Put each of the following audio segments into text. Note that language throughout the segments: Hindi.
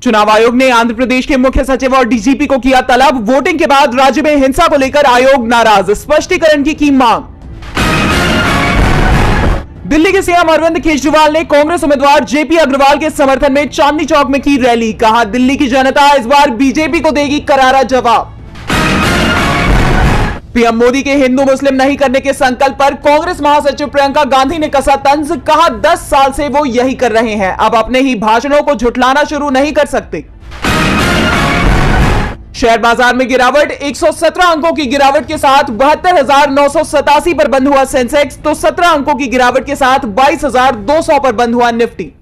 चुनाव आयोग ने आंध्र प्रदेश के मुख्य सचिव और डीजीपी को किया तलब। वोटिंग के बाद राज्य में हिंसा को लेकर आयोग नाराज, स्पष्टीकरण की मांग। दिल्ली के सीएम अरविंद केजरीवाल ने कांग्रेस उम्मीदवार जेपी अग्रवाल के समर्थन में चांदनी चौक में की रैली। कहा, दिल्ली की जनता इस बार बीजेपी को देगी करारा जवाब। पीएम मोदी के हिंदू मुस्लिम नहीं करने के संकल्प पर कांग्रेस महासचिव प्रियंका गांधी ने कसा तंज। कहा, 10 साल से वो यही कर रहे हैं, अब अपने ही भाषणों को झुठलाना शुरू नहीं कर सकते। शेयर बाजार में गिरावट, 117 अंकों की गिरावट के साथ 72,987 पर बंद हुआ सेंसेक्स, तो 17 अंकों की गिरावट के साथ 22,200 पर बंद हुआ निफ्टी।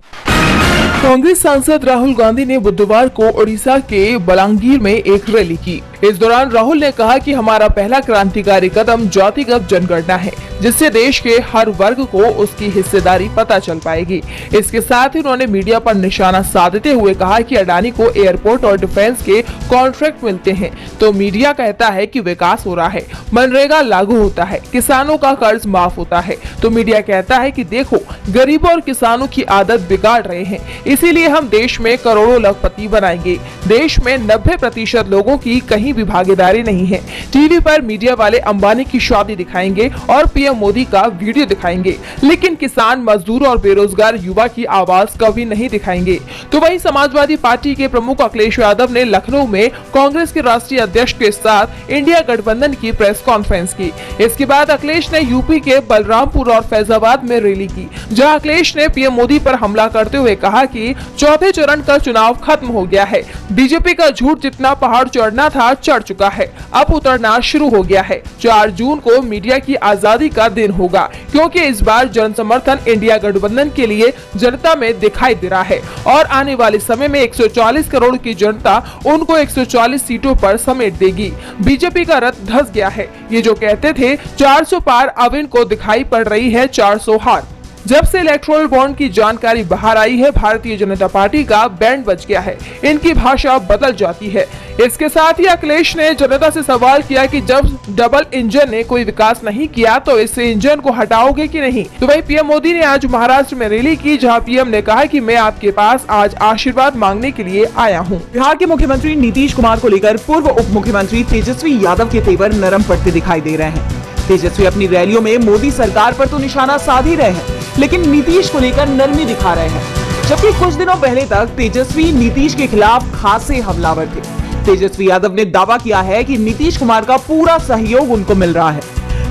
कांग्रेस सांसद राहुल गांधी ने बुधवार को ओडिशा के बलांगीर में एक रैली की। इस दौरान राहुल ने कहा कि हमारा पहला क्रांतिकारी कदम जातिगत जनगणना है, जिससे देश के हर वर्ग को उसकी हिस्सेदारी पता चल पाएगी। इसके साथ ही उन्होंने मीडिया पर निशाना साधते हुए कहा कि अडानी को एयरपोर्ट और डिफेंस के कॉन्ट्रैक्ट मिलते हैं तो मीडिया कहता है कि विकास हो रहा है, मनरेगा लागू होता है, किसानों का कर्ज माफ होता है, तो मीडिया कहता है कि देखो गरीबों और किसानों की आदत बिगाड़ रहे हैं, इसीलिए हम देश में करोड़ों लखपति बनाएंगे। देश में 90% लोगों की कहीं भी भागीदारी नहीं है। टीवी पर मीडिया वाले अंबानी की शादी दिखाएंगे और पीएम मोदी का वीडियो दिखाएंगे, लेकिन किसान, मजदूर और बेरोजगार युवा की आवाज कभी नहीं दिखाएंगे। तो वहीं समाजवादी पार्टी के प्रमुख अखिलेश यादव ने लखनऊ में कांग्रेस के राष्ट्रीय अध्यक्ष के साथ इंडिया गठबंधन की प्रेस कॉन्फ्रेंस की। इसके बाद अखिलेश ने यूपी के बलरामपुर और फैजाबाद में रैली की, जहां अखिलेश ने पीएम मोदी पर हमला करते हुए कहा कि चौथे चरण का चुनाव खत्म हो गया है, बीजेपी का झूठ जितना पहाड़ चढ़ना था चढ़ चुका है, अब उतरना शुरू हो गया है। 4 जून को मीडिया की आजादी का दिन होगा, क्योंकि इस बार जन समर्थन इंडिया गठबंधन के लिए जनता में दिखाई दे रहा है और आने वाले समय में 140 करोड़ की जनता उनको 140 सीटों पर समेट देगी। बीजेपी का रथ धस गया है। ये जो कहते थे 400 पार, अब इनको दिखाई पड़ रही है 400 हार। जब से इलेक्टोरल बॉन्ड की जानकारी बाहर आई है, भारतीय जनता पार्टी का बैंड बज गया है, इनकी भाषा बदल जाती है। इसके साथ ही अखिलेश ने जनता से सवाल किया कि जब डबल इंजन ने कोई विकास नहीं किया तो इस इंजन को हटाओगे कि नहीं। तो वही पीएम मोदी ने आज महाराष्ट्र में रैली की, जहां पीएम ने कहा कि मैं आपके पास आज आशीर्वाद मांगने के लिए आया हूं। बिहार के मुख्यमंत्री नीतीश कुमार को लेकर पूर्व उप मुख्यमंत्री तेजस्वी यादव के तेवर नरम पड़ते दिखाई दे रहे हैं। तेजस्वी अपनी रैलियों में मोदी सरकार पर तो निशाना साध ही रहे हैं, लेकिन नीतीश को लेकर नरमी दिखा रहे हैं। जबकि कुछ दिनों पहले तक तेजस्वी नीतीश के खिलाफ खासे हमलावर थे। तेजस्वी यादव ने दावा किया है कि नीतीश कुमार का पूरा सहयोग उनको मिल रहा है।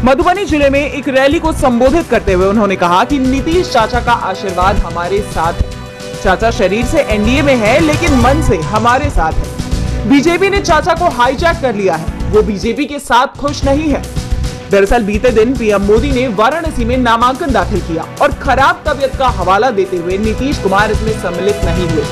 मधुबनी जिले में एक रैली को संबोधित करते हुए उन्होंने कहा कि नीतीश चाचा का आशीर्वाद हमारे साथ है। चाचा शरीर से एनडीए में है, लेकिन मन से हमारे साथ है। बीजेपी ने चाचा को हाईजैक कर लिया है, वो बीजेपी के साथ खुश नहीं है। दरअसल बीते दिन पीएम मोदी ने वाराणसी में नामांकन दाखिल किया और खराब तबीयत का हवाला देते हुए नीतीश कुमार इसमें सम्मिलित नहीं हुए,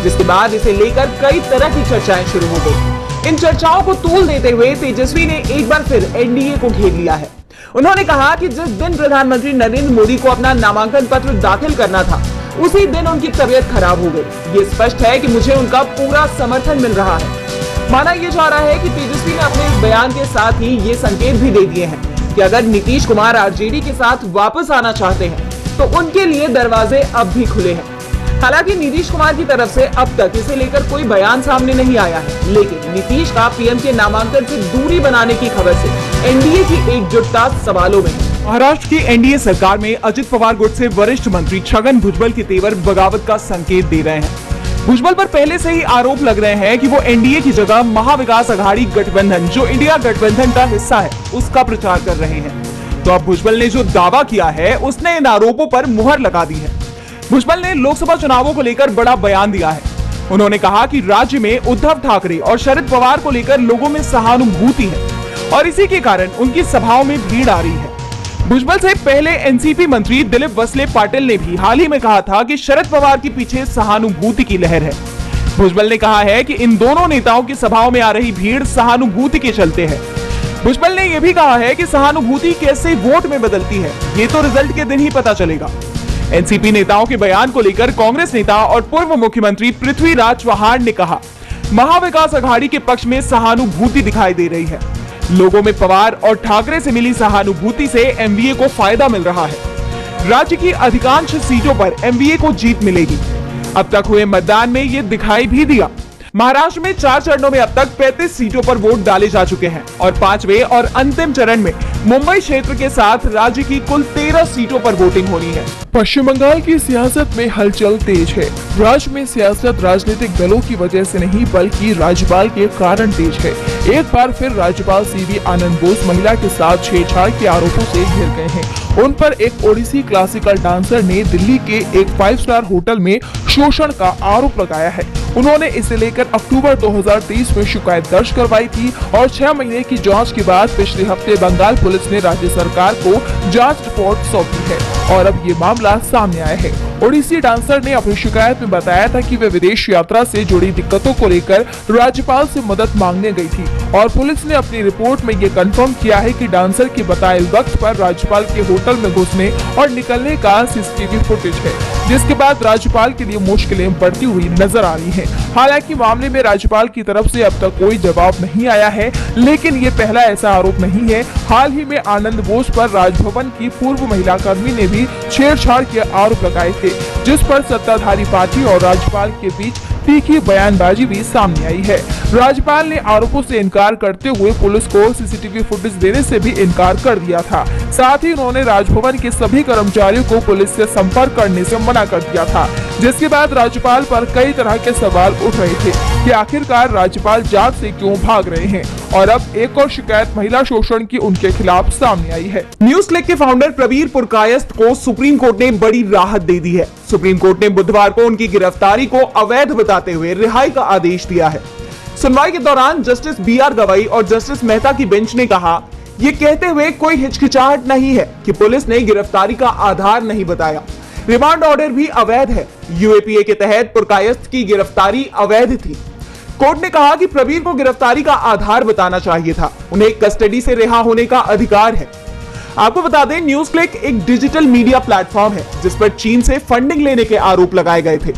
जिसके बाद इसे लेकर कई तरह की चर्चाएं शुरू हो गई। इन चर्चाओं को तूल देते हुए तेजस्वी ने एक बार फिर एनडीए को घेर लिया है। उन्होंने कहा कि जिस दिन प्रधानमंत्री नरेंद्र मोदी को अपना नामांकन पत्र दाखिल करना था, उसी दिन उनकी तबीयत खराब हो गई। ये स्पष्ट है कि मुझे उनका पूरा समर्थन मिल रहा है। माना यह जा रहा है कि तेजस्वी ने अपने इस बयान के साथ ही ये संकेत भी दे दिए हैं कि अगर नीतीश कुमार आरजेडी के साथ वापस आना चाहते हैं तो उनके लिए दरवाजे अब भी खुले हैं। हालांकि नीतीश कुमार की तरफ से अब तक इसे लेकर कोई बयान सामने नहीं आया है, लेकिन नीतीश का पीएम के नामांकन से दूरी बनाने की खबर से एनडीए की एकजुटता सवालों में है। महाराष्ट्र की एनडीए सरकार में अजित पवार गुट से वरिष्ठ मंत्री छगन भुजबल के तेवर बगावत का संकेत दे रहे हैं। भुजबल पर पहले से ही आरोप लग रहे हैं कि वो एनडीए की जगह महाविकास अघाड़ी गठबंधन, जो इंडिया गठबंधन का हिस्सा है, उसका प्रचार कर रहे हैं। तो अब भुजबल ने जो दावा किया है, उसने इन आरोपों पर मुहर लगा दी है। भुजबल ने लोकसभा चुनावों को लेकर बड़ा बयान दिया है। उन्होंने कहा कि राज्य में उद्धव ठाकरे और शरद पवार को लेकर लोगों में सहानुभूति है और इसी के कारण उनकी सभाओं में भीड़ आ रही है। भुजबल से पहले एनसीपी मंत्री दिलीप वसले पाटिल ने भी हाल ही में कहा था कि शरद पवार के पीछे सहानुभूति की लहर है। भुजबल ने कहा है कि इन दोनों नेताओं की सभाओं में आ रही भीड़ सहानुभूति के चलते है। भुजबल ने यह भी कहा है कि सहानुभूति कैसे वोट में बदलती है, ये तो रिजल्ट के दिन ही पता चलेगा। एनसीपी नेताओं के बयान को लेकर कांग्रेस नेता और पूर्व मुख्यमंत्री पृथ्वीराज चव्हाण ने कहा, महाविकास अघाड़ी के पक्ष में सहानुभूति दिखाई दे रही है। लोगों में पवार और ठाकरे से मिली सहानुभूति से एमवीए को फायदा मिल रहा है। राज्य की अधिकांश सीटों पर एमवीए को जीत मिलेगी। अब तक हुए मतदान में ये दिखाई भी दिया। महाराष्ट्र में 4 चरणों में अब तक 35 सीटों पर वोट डाले जा चुके हैं और 5वें और अंतिम चरण में मुंबई क्षेत्र के साथ राज्य की कुल 13 सीटों पर वोटिंग होनी है। पश्चिम बंगाल की सियासत में हलचल तेज है। राज्य में सियासत राजनीतिक दलों की वजह से नहीं बल्कि राज्यपाल के कारण तेज है। एक बार फिर राज्यपाल सीवी आनंद बोस महिला के साथ छेड़छाड़ के आरोपों से घिर गए हैं। उन पर एक ओडिसी क्लासिकल डांसर ने दिल्ली के एक 5 स्टार होटल में शोषण का आरोप लगाया है। उन्होंने इसे लेकर अक्टूबर 2023 में शिकायत दर्ज करवाई थी और 6 महीने की जांच के बाद पिछले हफ्ते बंगाल पुलिस ने राज्य सरकार को जांच रिपोर्ट सौंपी है और अब ये मामला सामने आया है। ओडिसी डांसर ने अपनी शिकायत में बताया था कि वे विदेश यात्रा से जुड़ी दिक्कतों को लेकर राज्यपाल से मदद मांगने गई थी और पुलिस ने अपनी रिपोर्ट में ये कंफर्म किया है कि डांसर की बताए वक्त पर राज्यपाल के होटल में घुसने और निकलने का सीसीटीवी फुटेज है, जिसके बाद राज्यपाल के लिए मुश्किलें बढ़ती हुई नजर आ रही हैं। हालांकि मामले में राज्यपाल की तरफ से अब तक कोई जवाब नहीं आया है, लेकिन ये पहला ऐसा आरोप नहीं है। हाल ही में आनंद बोस पर राजभवन की पूर्व महिला कर्मी ने भी छेड़छाड़ के आरोप लगाए थे, जिस पर सत्ताधारी पार्टी और राज्यपाल के बीच तीखी बयानबाजी भी सामने आई है। राज्यपाल ने आरोपों से इनकार करते हुए पुलिस को सीसीटीवी फुटेज देने से भी इनकार कर दिया था। साथ ही उन्होंने राजभवन के सभी कर्मचारियों को पुलिस से संपर्क करने से मना कर दिया था, जिसके बाद राज्यपाल पर कई तरह के सवाल उठ रहे थे कि आखिरकार राज्यपाल जांच से क्यों भाग रहे हैं। और अब एक और शिकायत महिला शोषण की उनके खिलाफ सामने आई है। न्यूज क्लिक के फाउंडर प्रवीर पुरकायस्थ को सुप्रीम कोर्ट ने बड़ी राहत दे दी है। सुप्रीम कोर्ट ने बुधवार को उनकी गिरफ्तारी को अवैध बताते हुए रिहाई का आदेश दिया है। सुनवाई के दौरान जस्टिस BR गवई और जस्टिस मेहता की बेंच ने कहा, ये कहते हुए कोई हिचकिचाहट नहीं है कि पुलिस ने गिरफ्तारी का आधार नहीं बताया। रिमांड ऑर्डर भी अवैध है। UAPA के तहत पुरकायस्थ की गिरफ्तारी अवैध थी। कोर्ट ने कहा कि प्रवीर को गिरफ्तारी का आधार बताना चाहिए था। उन्हें कस्टडी से रिहा होने का अधिकार है। आपको बता दें, न्यूज क्लिक एक डिजिटल मीडिया प्लेटफॉर्म है जिस पर चीन से फंडिंग लेने के आरोप लगाए गए थे।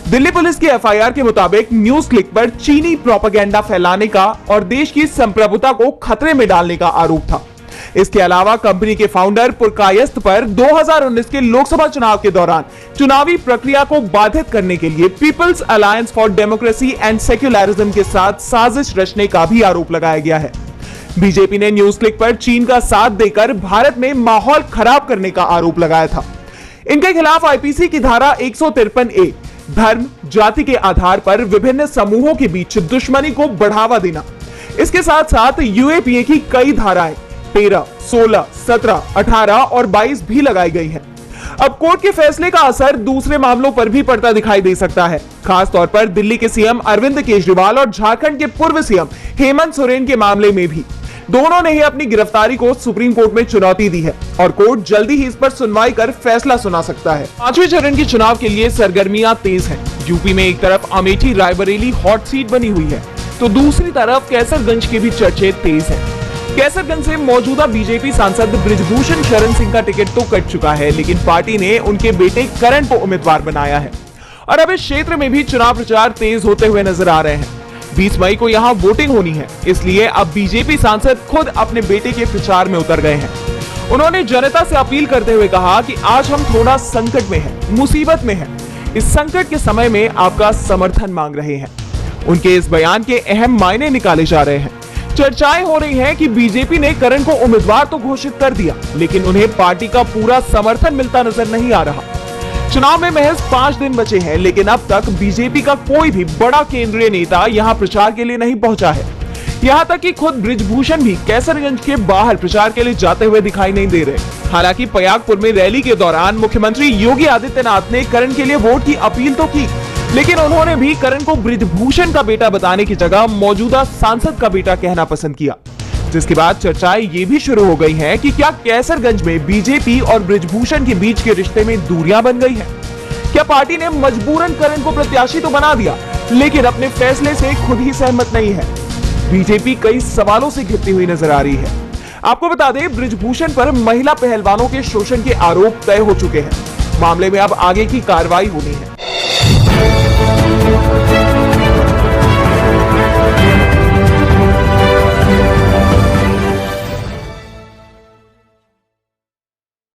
दिल्ली पुलिस की FIR के मुताबिक न्यूज क्लिक पर चीनी प्रोपेगेंडा फैलाने का और देश की संप्रभुता को खतरे में डालने का आरोप था। इसके अलावा कंपनी के फाउंडर पुरकायस्थ पर 2019 के लोकसभा चुनाव के दौरान चुनावी प्रक्रिया को बाधित करने के लिए people's alliance for democracy and secularism के साथ साजिश रचने का भी आरोप लगाया गया है। बीजेपी ने न्यूज क्लिक पर चीन का साथ देकर भारत में माहौल खराब करने का आरोप लगाया था। इनके खिलाफ IPC की धारा 153A धर्म जाति के आधार पर विभिन्न समूहों के बीच दुश्मनी को बढ़ावा देना, इसके साथ साथ UAPA की कई धाराएं 13, 16, 17, 18 और 22 भी लगाई गई हैं। अब कोर्ट के फैसले का असर दूसरे मामलों पर भी पड़ता दिखाई दे सकता है, खास तौर पर दिल्ली के CM अरविंद केजरीवाल और झारखंड के पूर्व CM हेमंत सोरेन के मामले में भी। दोनों ने ही अपनी गिरफ्तारी को सुप्रीम कोर्ट में चुनौती दी है और कोर्ट जल्दी ही इस पर सुनवाई कर फैसला सुना सकता है। 5वें चरण के चुनाव के लिए सरगर्मियां तेज हैं। यूपी में एक तरफ अमेठी रायबरेली हॉट सीट बनी हुई है, तो दूसरी तरफ कैसरगंज के भी चर्चे तेज हैं। कैसरगंज से मौजूदा बीजेपी सांसद बृजभूषण शरण सिंह का टिकट तो कट चुका है, लेकिन पार्टी ने उनके बेटे करण को उम्मीदवार बनाया है और अब इस क्षेत्र में भी चुनाव प्रचार तेज होते हुए नजर आ रहे हैं। 20 मई को यहां वोटिंग होनी है, इसलिए अब बीजेपी सांसद खुद अपने बेटे के प्रचार में उतर गए हैं। उन्होंने जनता से अपील करते हुए कहा कि आज हम थोड़ा संकट में हैं, मुसीबत में हैं। इस संकट के समय में आपका समर्थन मांग रहे हैं। उनके इस बयान के अहम मायने निकाले जा रहे हैं। चर्चाएं हो रही हैं कि बीजेपी ने करण को उम्मीदवार तो घोषित कर दिया, लेकिन उन्हें पार्टी का पूरा समर्थन मिलता नजर नहीं आ रहा। चुनाव में महज 5 दिन बचे हैं, लेकिन अब तक बीजेपी का कोई भी बड़ा केंद्रीय नेता यहां प्रचार के लिए नहीं पहुंचा है। यहां तक कि खुद बृजभूषण भी कैसरगंज के बाहर प्रचार के लिए जाते हुए दिखाई नहीं दे रहे। हालांकि पयागपुर में रैली के दौरान मुख्यमंत्री योगी आदित्यनाथ ने करण के लिए वोट की अपील तो की, लेकिन उन्होंने भी करण को बृजभूषण का बेटा बताने की जगह मौजूदा सांसद का बेटा कहना पसंद किया, जिसके बाद चर्चाएं ये भी शुरू हो गई हैं कि क्या कैसरगंज में बीजेपी और बृजभूषण के बीच के रिश्ते में दूरियां बन गई हैं? क्या पार्टी ने मजबूरन करण को प्रत्याशी तो बना दिया, लेकिन अपने फैसले से खुद ही सहमत नहीं है? बीजेपी कई सवालों से घिरती हुई नजर आ रही है। आपको बता दें, बृजभूषण पर महिला पहलवानों के शोषण के आरोप तय हो चुके हैं। मामले में अब आगे की कार्रवाई होनी है।